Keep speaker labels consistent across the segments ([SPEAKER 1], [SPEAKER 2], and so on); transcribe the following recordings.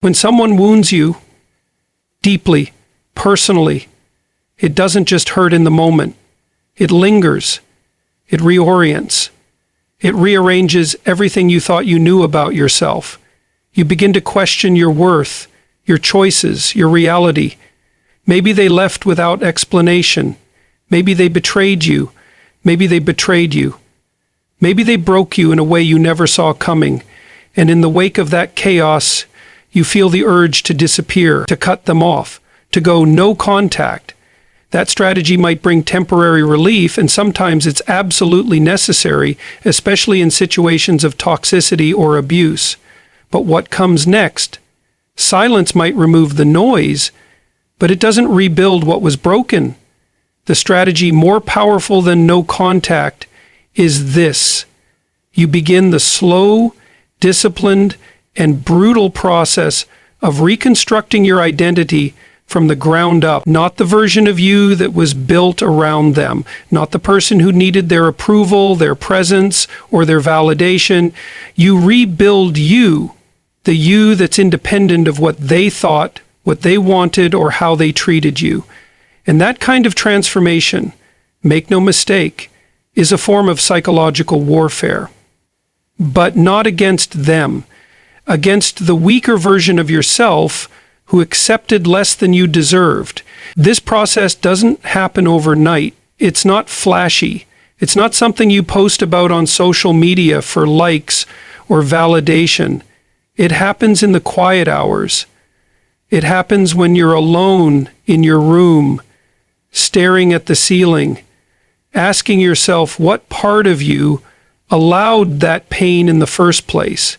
[SPEAKER 1] When someone wounds you deeply, personally, it doesn't just hurt in the moment. It lingers. It reorients. It rearranges everything you thought you knew about yourself. You begin to question your worth, your choices, your reality. Maybe they left without explanation. Maybe they betrayed you. Maybe they betrayed you. Maybe they broke you in a way you never saw coming. And in the wake of that chaos, you feel the urge to disappear, to cut them off, to go no contact. That strategy might bring temporary relief, and sometimes it's absolutely necessary, especially in situations of toxicity or abuse. But what comes next? Silence might remove the noise, but it doesn't rebuild what was broken. The strategy more powerful than no contact is this. You begin the slow, disciplined, and brutal process of reconstructing your identity from the ground up, not the version of you that was built around them, not the person who needed their approval, their presence, or their validation. You rebuild you, the you that's independent of what they thought, what they wanted, or how they treated you. And that kind of transformation, make no mistake, is a form of psychological warfare. But not against them, against the weaker version of yourself who accepted less than you deserved. This process doesn't happen overnight. It's not flashy. It's not something you post about on social media for likes or validation. It happens in the quiet hours. It happens when you're alone in your room, staring at the ceiling, asking yourself what part of you allowed that pain in the first place.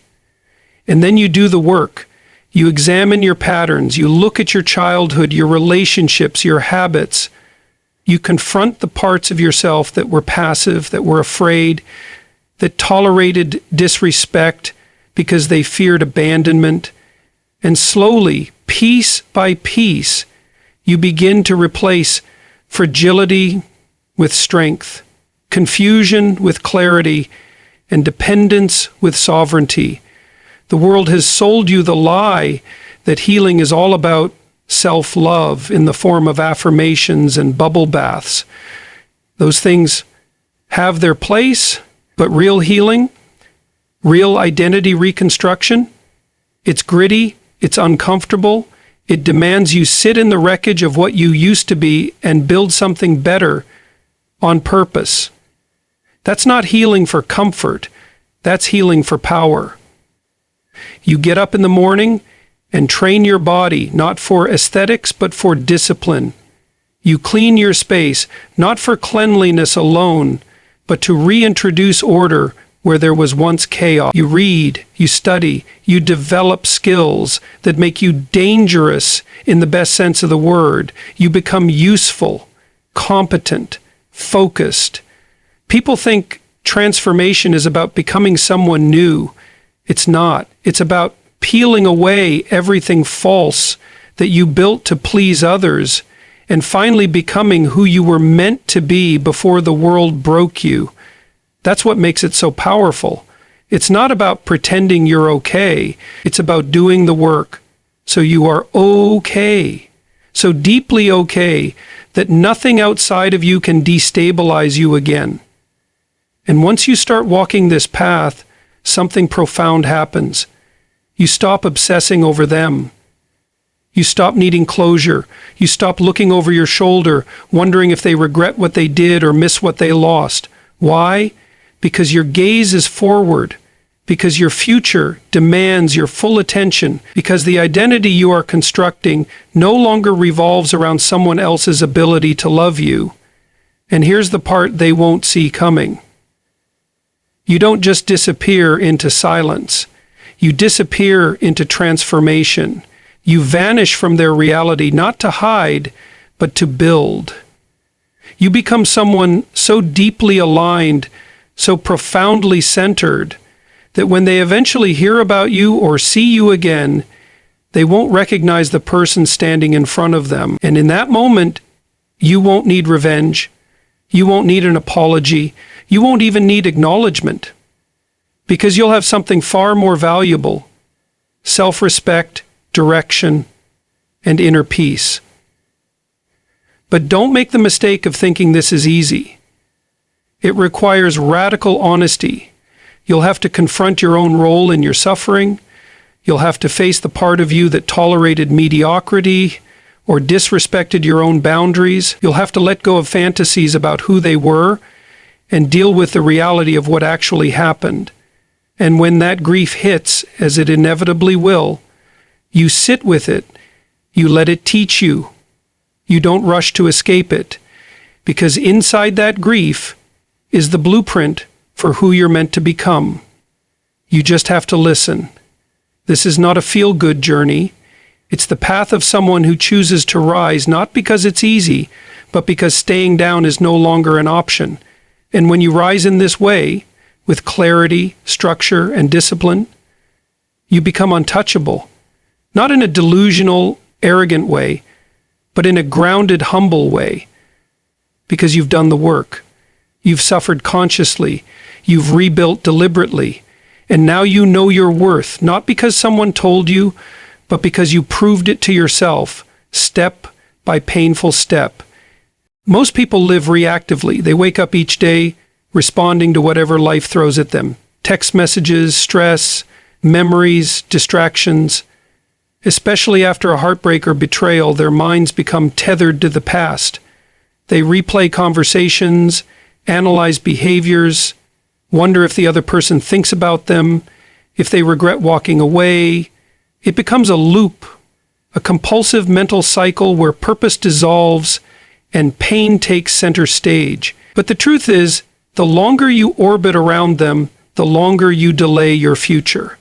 [SPEAKER 1] And then you do the work. You examine your patterns. You look at your childhood, your relationships, your habits. You confront the parts of yourself that were passive, that were afraid, that tolerated disrespect because they feared abandonment. And slowly, piece by piece, you begin to replace fragility with strength, confusion with clarity, and dependence with sovereignty. The world has sold you the lie that healing is all about self-love in the form of affirmations and bubble baths. Those things have their place, but real healing, real identity reconstruction, it's gritty, it's uncomfortable, it demands you sit in the wreckage of what you used to be and build something better on purpose. That's not healing for comfort, that's healing for power. You get up in the morning and train your body, not for aesthetics, but for discipline. You clean your space, not for cleanliness alone, but to reintroduce order where there was once chaos. You read, you study, you develop skills that make you dangerous in the best sense of the word. You become useful, competent, focused. People think transformation is about becoming someone new. It's not. It's about peeling away everything false that you built to please others and finally becoming who you were meant to be before the world broke you. That's what makes it so powerful. It's not about pretending you're okay. It's about doing the work so you are okay, so deeply okay that nothing outside of you can destabilize you again. And once you start walking this path, something profound happens. You stop obsessing over them. You stop needing closure. You stop looking over your shoulder, wondering if they regret what they did or miss what they lost. Why? Because your gaze is forward. Because your future demands your full attention. Because the identity you are constructing no longer revolves around someone else's ability to love you. And here's the part they won't see coming. You don't just disappear into silence. You disappear into transformation. You vanish from their reality, not to hide, but to build. You become someone so deeply aligned, so profoundly centered, that when they eventually hear about you or see you again, they won't recognize the person standing in front of them. And in that moment, you won't need revenge. You won't need an apology. You won't even need acknowledgement, because you'll have something far more valuable: self-respect, direction, and inner peace. But don't make the mistake of thinking this is easy. It requires radical honesty. You'll have to confront your own role in your suffering. You'll have to face the part of you that tolerated mediocrity or disrespected your own boundaries. You'll have to let go of fantasies about who they were and deal with the reality of what actually happened. And when that grief hits, as it inevitably will, you sit with it. You let it teach you. You don't rush to escape it, because inside that grief is the blueprint for who you're meant to become. You just have to listen. This is not a feel-good journey. It's the path of someone who chooses to rise, not because it's easy, but because staying down is no longer an option. And when you rise in this way, with clarity, structure, and discipline, you become untouchable. Not in a delusional, arrogant way, but in a grounded, humble way. Because you've done the work. You've suffered consciously. You've rebuilt deliberately. And now you know your worth, not because someone told you, but because you proved it to yourself, step by painful step. Most people live reactively. They wake up each day responding to whatever life throws at them. Text messages, stress, memories, distractions. Especially after a heartbreak or betrayal, their minds become tethered to the past. They replay conversations, analyze behaviors, wonder if the other person thinks about them, if they regret walking away. It becomes a loop, a compulsive mental cycle where purpose dissolves and pain takes center stage. But the truth is, the longer you orbit around them, the longer you delay your future.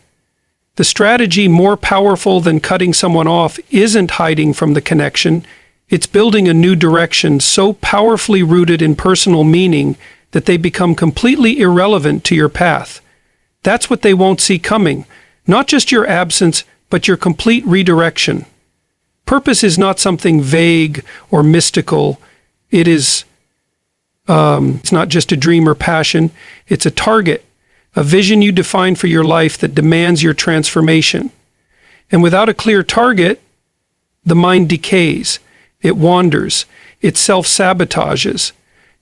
[SPEAKER 1] The strategy more powerful than cutting someone off isn't hiding from the connection. It's building a new direction so powerfully rooted in personal meaning that they become completely irrelevant to your path. That's what they won't see coming. Not just your absence, but your complete redirection. Purpose is not something vague or mystical. It's not just a dream or passion. It's a target. A vision you define for your life that demands your transformation. And without a clear target, the mind decays, it wanders, it self-sabotages,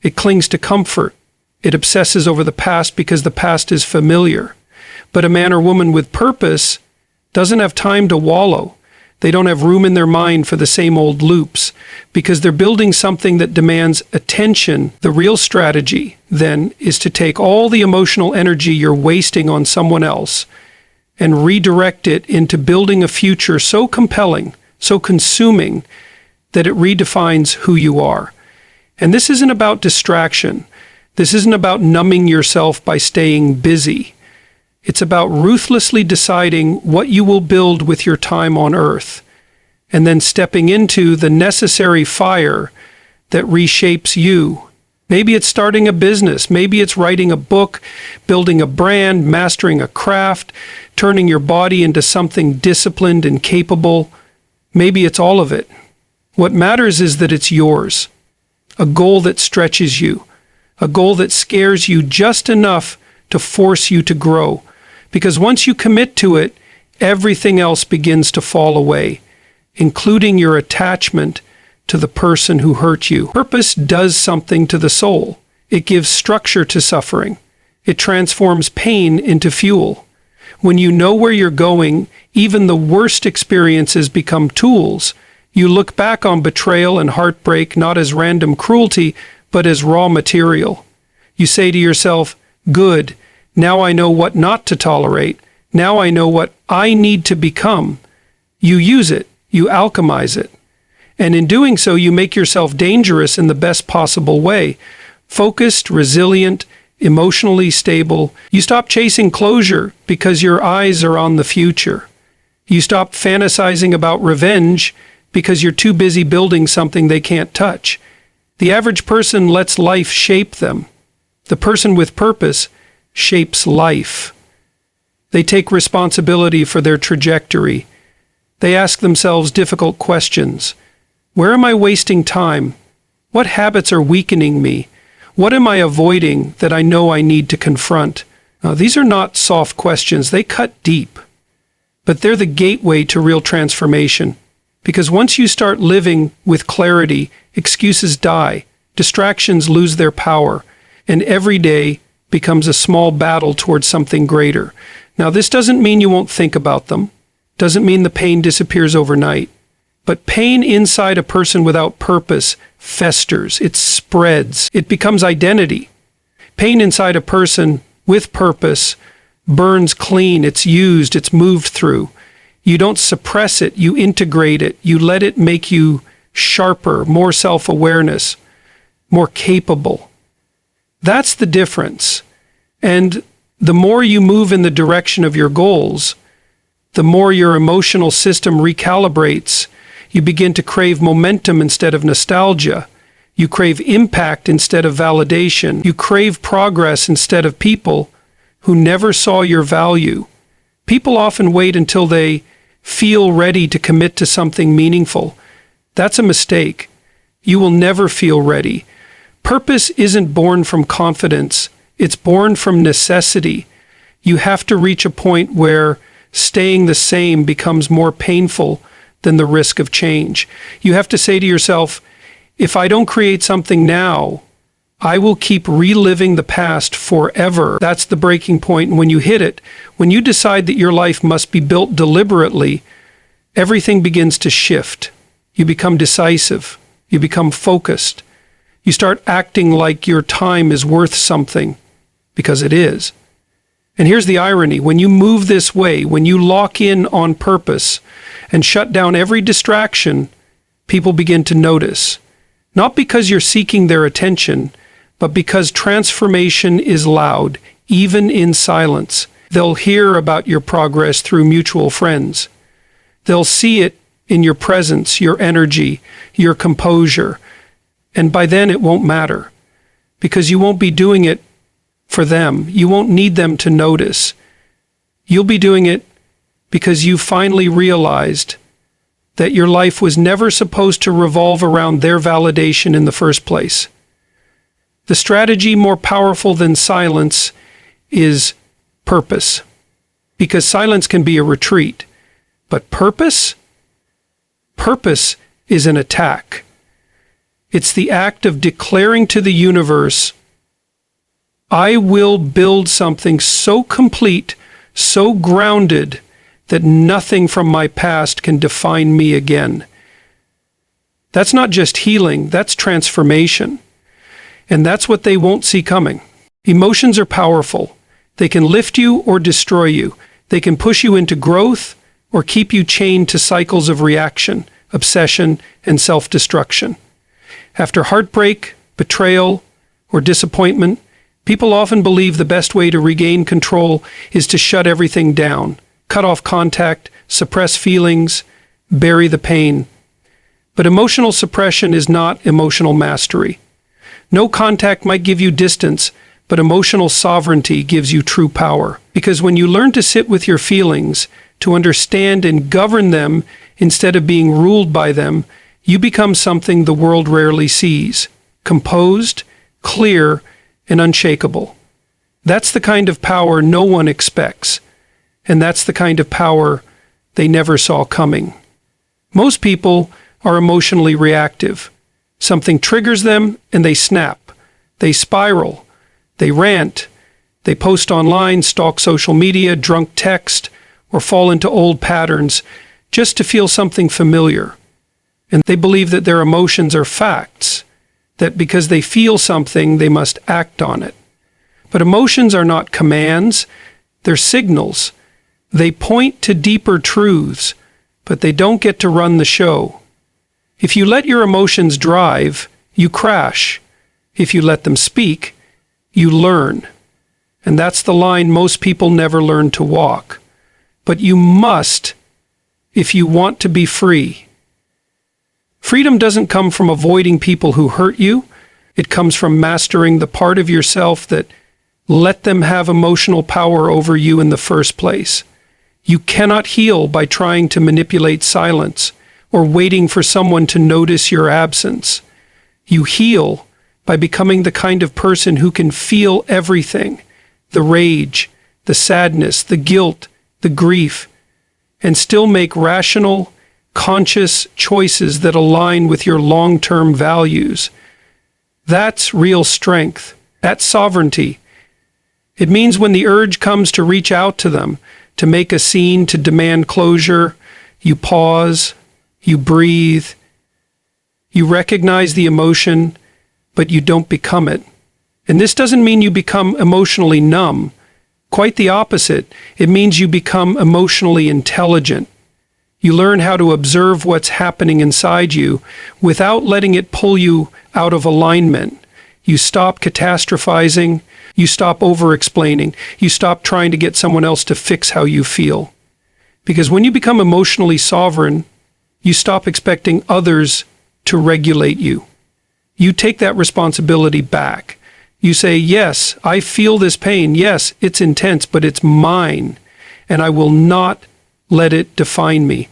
[SPEAKER 1] it clings to comfort, it obsesses over the past because the past is familiar. But a man or woman with purpose doesn't have time to wallow. They don't have room in their mind for the same old loops because they're building something that demands attention. The real strategy, then, is to take all the emotional energy you're wasting on someone else and redirect it into building a future so compelling, so consuming, that it redefines who you are. And this isn't about distraction. This isn't about numbing yourself by staying busy. It's about ruthlessly deciding what you will build with your time on Earth, and then stepping into the necessary fire that reshapes you. Maybe it's starting a business. Maybe it's writing a book, building a brand, mastering a craft, turning your body into something disciplined and capable. Maybe it's all of it. What matters is that it's yours. A goal that stretches you. A goal that scares you just enough to force you to grow. Because once you commit to it, everything else begins to fall away, including your attachment to the person who hurt you. Purpose does something to the soul. It gives structure to suffering. It transforms pain into fuel. When you know where you're going, even the worst experiences become tools. You look back on betrayal and heartbreak not as random cruelty, but as raw material. You say to yourself, "Good. Now I know what not to tolerate. Now I know what I need to become." You use it. You alchemize it. And in doing so, you make yourself dangerous in the best possible way. Focused, resilient, emotionally stable. You stop chasing closure because your eyes are on the future. You stop fantasizing about revenge because you're too busy building something they can't touch. The average person lets life shape them. The person with purpose shapes life. They take responsibility for their trajectory. They ask themselves difficult questions. Where am I wasting time? What habits are weakening me? What am I avoiding that I know I need to confront? These are not soft questions. They cut deep. but they're the gateway to real transformation. Because once you start living with clarity, excuses die, distractions lose their power, and every day becomes a small battle towards something greater. Now, this doesn't mean you won't think about them, doesn't mean the pain disappears overnight, but pain inside a person without purpose festers, it spreads, it becomes identity. Pain inside a person with purpose burns clean, it's used, it's moved through. You don't suppress it, you integrate it, you let it make you sharper, more self-awareness, more capable. That's the difference. And the more you move in the direction of your goals, the more your emotional system recalibrates. You begin to crave momentum instead of nostalgia. You crave impact instead of validation. You crave progress instead of people who never saw your value. People often wait until they feel ready to commit to something meaningful. That's a mistake. You will never feel ready. Purpose isn't born from confidence. It's born from necessity. You have to reach a point where staying the same becomes more painful than the risk of change. You have to say to yourself, if I don't create something now, I will keep reliving the past forever. That's the breaking point. And when you hit it, when you decide that your life must be built deliberately, everything begins to shift. You become decisive. You become focused. You start acting like your time is worth something, because it is. And here's the irony. When you move this way, when you lock in on purpose and shut down every distraction, people begin to notice. Not because you're seeking their attention, but because transformation is loud, even in silence. They'll hear about your progress through mutual friends. They'll see it in your presence, your energy, your composure. And by then it won't matter, because you won't be doing it for them. You won't need them to notice. You'll be doing it because you finally realized that your life was never supposed to revolve around their validation in the first place. The strategy more powerful than silence is purpose, because silence can be a retreat, but purpose is an attack. It's the act of declaring to the universe, I will build something so complete, so grounded, that nothing from my past can define me again. That's not just healing, that's transformation. And that's what they won't see coming. Emotions are powerful. They can lift you or destroy you. They can push you into growth or keep you chained to cycles of reaction, obsession, and self-destruction. After heartbreak, betrayal, or disappointment, people often believe the best way to regain control is to shut everything down, cut off contact, suppress feelings, bury the pain. But emotional suppression is not emotional mastery. No contact might give you distance, but emotional sovereignty gives you true power. Because when you learn to sit with your feelings, to understand and govern them instead of being ruled by them, you become something the world rarely sees: composed, clear, and unshakable. That's the kind of power no one expects, and that's the kind of power they never saw coming. Most people are emotionally reactive. Something triggers them and they snap. They spiral. They rant. They post online, stalk social media, drunk text, or fall into old patterns just to feel something familiar. And they believe that their emotions are facts, that because they feel something, they must act on it. But emotions are not commands, they're signals. They point to deeper truths, but they don't get to run the show. If you let your emotions drive, you crash. If you let them speak, you learn. And that's the line most people never learn to walk. But you must, if you want to be free. Freedom doesn't come from avoiding people who hurt you. It comes from mastering the part of yourself that let them have emotional power over you in the first place. You cannot heal by trying to manipulate silence or waiting for someone to notice your absence. You heal by becoming the kind of person who can feel everything: the rage, the sadness, the guilt, the grief. and still make rational, conscious choices that align with your long-term values. That's real strength. That's sovereignty. It means when the urge comes to reach out to them, to make a scene, to demand closure, you pause, you breathe, you recognize the emotion, but you don't become it. And this doesn't mean you become emotionally numb. Quite the opposite. It means you become emotionally intelligent. You learn how to observe what's happening inside you without letting it pull you out of alignment. You stop catastrophizing. You stop over-explaining. You stop trying to get someone else to fix how you feel. Because when you become emotionally sovereign, you stop expecting others to regulate you. You take that responsibility back. You say, yes, I feel this pain. Yes, it's intense, but it's mine, and I will not let it define me.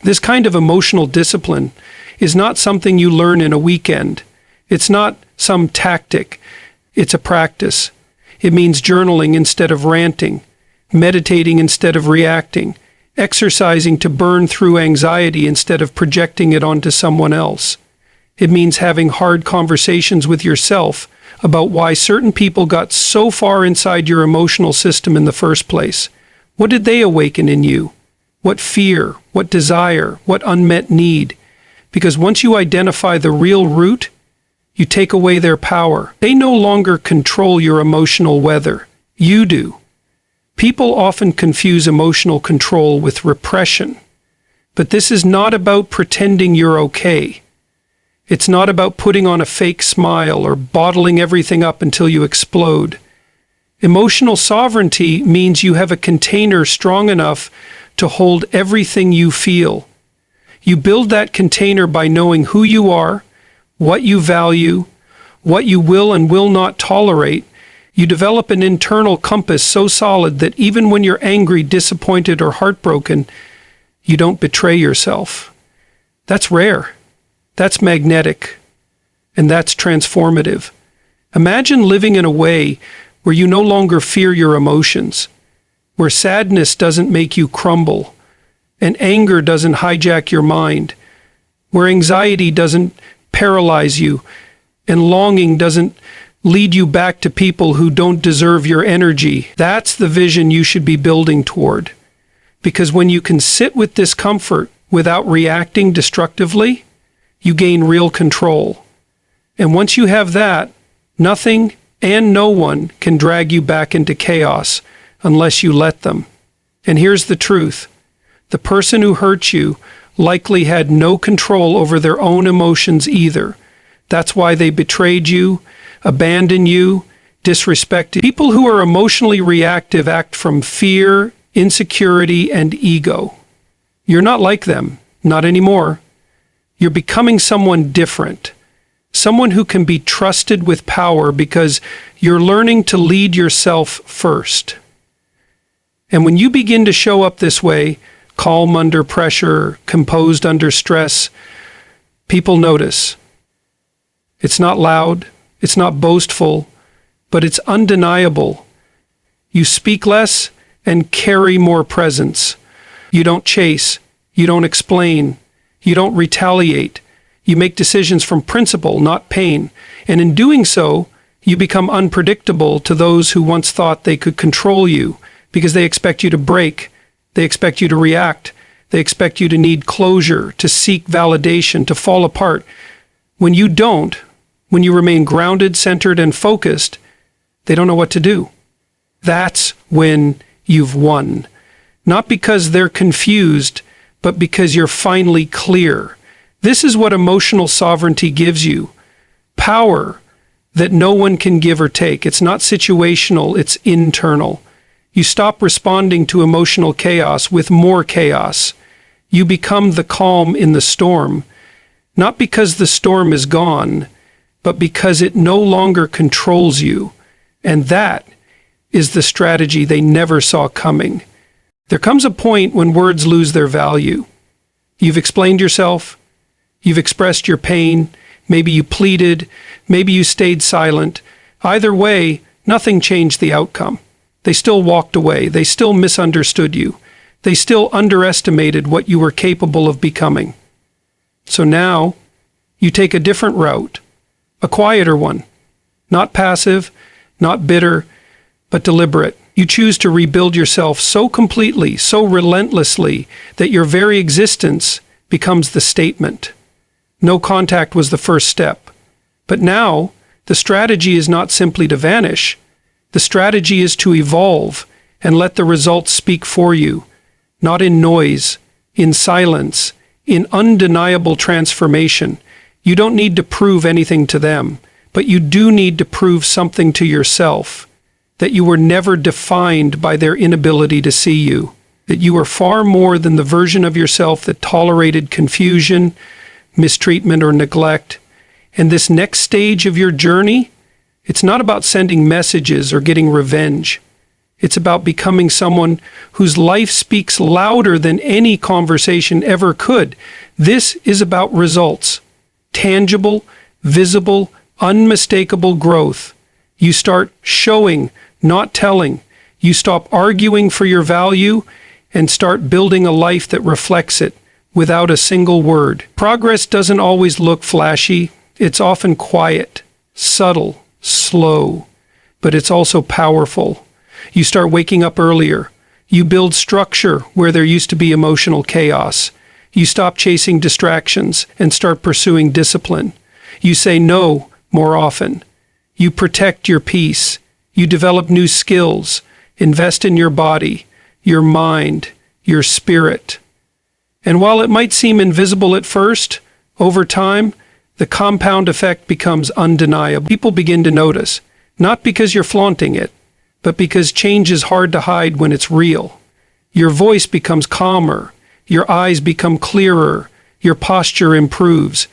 [SPEAKER 1] This kind of emotional discipline is not something you learn in a weekend. It's not some tactic. It's a practice. It means journaling instead of ranting, meditating instead of reacting, exercising to burn through anxiety instead of projecting it onto someone else. It means having hard conversations with yourself about why certain people got so far inside your emotional system in the first place. What did they awaken in you? What fear? What desire? What unmet need? Because once you identify the real root, you take away their power. They no longer control your emotional weather. You do. People often confuse emotional control with repression. But this is not about pretending you're okay. It's not about putting on a fake smile or bottling everything up until you explode. Emotional sovereignty means you have a container strong enough to hold everything you feel. You build that container by knowing who you are, what you value, what you will and will not tolerate. You develop an internal compass so solid that even when you're angry, disappointed, or heartbroken, you don't betray yourself. That's rare. That's magnetic. And that's transformative. Imagine living in a way where you no longer fear your emotions, where sadness doesn't make you crumble, and anger doesn't hijack your mind, where anxiety doesn't paralyze you, and longing doesn't lead you back to people who don't deserve your energy. That's the vision you should be building toward. Because when you can sit with discomfort without reacting destructively, you gain real control. And once you have that, nothing and no one can drag you back into chaos unless you let them. And here's the truth. The person who hurt you likely had no control over their own emotions either. That's why they betrayed you, abandoned you, disrespected. People who are emotionally reactive act from fear, insecurity, and ego. You're not like them, not anymore. You're becoming someone different, someone who can be trusted with power because you're learning to lead yourself first. And when you begin to show up this way, calm under pressure, composed under stress, people notice. It's not loud, it's not boastful, but it's undeniable. You speak less and carry more presence. You don't chase, you don't explain, you don't retaliate. You make decisions from principle, not pain. And in doing so, you become unpredictable to those who once thought they could control you because they expect you to break. They expect you to react. They expect you to need closure, to seek validation, to fall apart. When you don't, when you remain grounded, centered, and focused, they don't know what to do. That's when you've won. Not because they're confused, but because you're finally clear. This is what emotional sovereignty gives you. Power that no one can give or take. It's not situational, it's internal. You stop responding to emotional chaos with more chaos. You become the calm in the storm, not because the storm is gone, but because it no longer controls you. And that is the strategy they never saw coming. There comes a point when words lose their value. You've explained yourself, you've expressed your pain, maybe you pleaded, maybe you stayed silent. Either way, nothing changed the outcome. They still walked away, they still misunderstood you. They still underestimated what you were capable of becoming. So now, you take a different route, a quieter one. Not passive, not bitter, but deliberate. You choose to rebuild yourself so completely, so relentlessly, that your very existence becomes the statement. No contact was the first step. But now, the strategy is not simply to vanish. The strategy is to evolve and let the results speak for you, not in noise, in silence, in undeniable transformation. You don't need to prove anything to them, but you do need to prove something to yourself, that you were never defined by their inability to see you, that you are far more than the version of yourself that tolerated confusion, mistreatment, or neglect. And this next stage of your journey, it's not about sending messages or getting revenge. It's about becoming someone whose life speaks louder than any conversation ever could. This is about results. Tangible, visible, unmistakable growth. You start showing, not telling. You stop arguing for your value and start building a life that reflects it without a single word. Progress doesn't always look flashy. It's often quiet, subtle, slow, but it's also powerful. You start waking up earlier. You build structure where there used to be emotional chaos. You stop chasing distractions and start pursuing discipline. You say no more often. You protect your peace. You develop new skills. Invest in your body, your mind, your spirit. And while it might seem invisible at first, over time, the compound effect becomes undeniable. People begin to notice, not because you're flaunting it, but because change is hard to hide when it's real. Your voice becomes calmer. Your eyes become clearer. Your posture improves.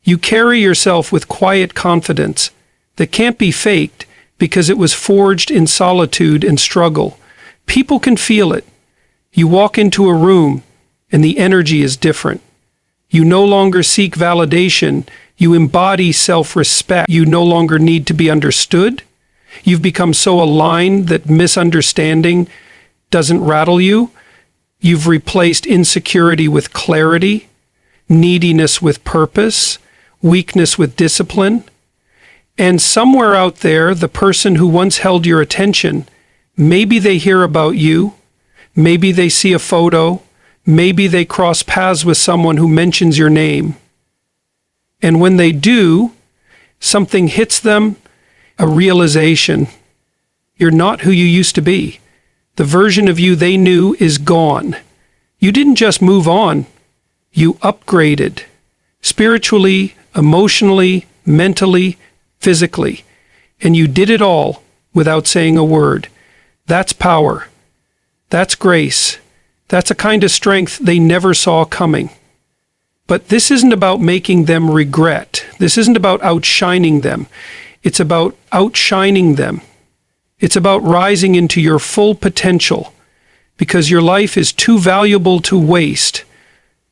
[SPEAKER 1] You carry yourself with quiet confidence that can't be faked because it was forged in solitude and struggle. People can feel it. You walk into a room and the energy is different. You no longer seek validation. You embody self-respect. You no longer need to be understood. You've become so aligned that misunderstanding doesn't rattle you. You've replaced insecurity with clarity, neediness with purpose, weakness with discipline. And somewhere out there, the person who once held your attention, maybe they hear about you, maybe they see a photo, maybe they cross paths with someone who mentions your name. And when they do, something hits them, a realization. You're not who you used to be. The version of you they knew is gone. You didn't just move on, you upgraded. Spiritually, emotionally, mentally, physically. And you did it all without saying a word. That's power. That's grace. That's a kind of strength they never saw coming. But this isn't about making them regret. This isn't about outshining them. It's about outshining them. It's about rising into your full potential, because your life is too valuable to waste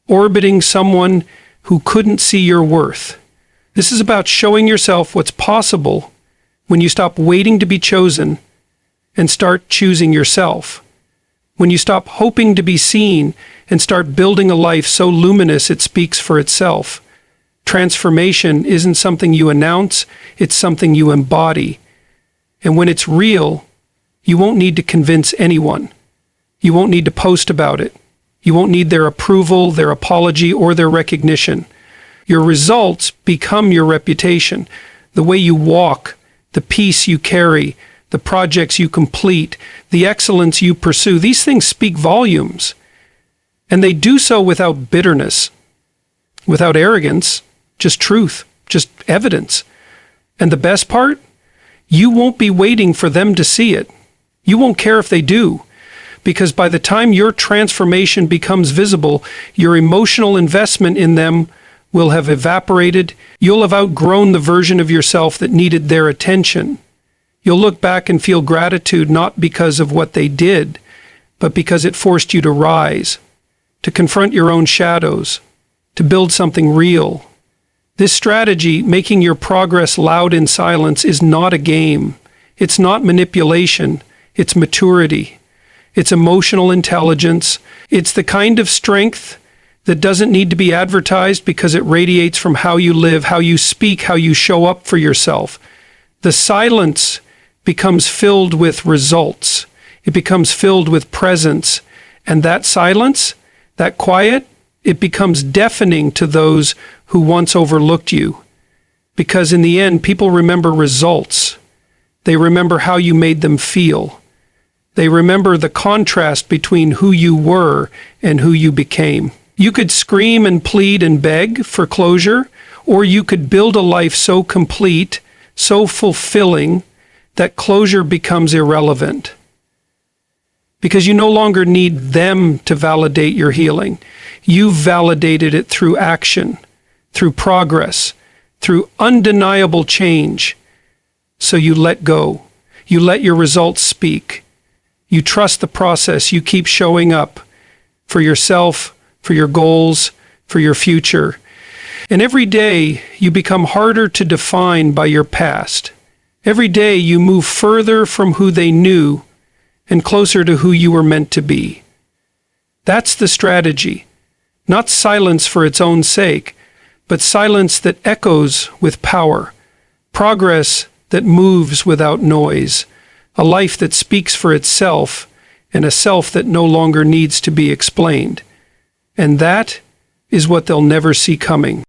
[SPEAKER 1] orbiting someone who couldn't see your worth. This is about showing yourself what's possible when you stop waiting to be chosen and start choosing yourself. When you stop hoping to be seen and start building a life so luminous it speaks for itself. Transformation isn't something you announce, it's something you embody. And when it's real, you won't need to convince anyone. You won't need to post about it. You won't need their approval, their apology, or their recognition. Your results become your reputation. The way you walk, the peace you carry, the projects you complete, the excellence you pursue, these things speak volumes. And they do so without bitterness, without arrogance, just truth, just evidence. And the best part? You won't be waiting for them to see it. You won't care if they do, because by the time your transformation becomes visible, your emotional investment in them will have evaporated. You'll have outgrown the version of yourself that needed their attention. You'll look back and feel gratitude not because of what they did, but because it forced you to rise, to confront your own shadows, to build something real. This strategy, making your progress loud in silence, is not a game. It's not manipulation. It's maturity. It's emotional intelligence. It's the kind of strength that doesn't need to be advertised because it radiates from how you live, how you speak, how you show up for yourself. The silence becomes filled with results. It becomes filled with presence. And that silence, that quiet, it becomes deafening to those who once overlooked you. Because in the end, people remember results. They remember how you made them feel. They remember the contrast between who you were and who you became. You could scream and plead and beg for closure, or you could build a life so complete, so fulfilling, that closure becomes irrelevant. Because you no longer need them to validate your healing. You've validated it through action, through progress, through undeniable change. So you let go. You let your results speak. You trust the process. You keep showing up for yourself, for your goals, for your future. And every day you become harder to define by your past. Every day you move further from who they knew and closer to who you were meant to be. That's the strategy. Not silence for its own sake, but silence that echoes with power. Progress that moves without noise. A life that speaks for itself, and a self that no longer needs to be explained. And that is what they'll never see coming.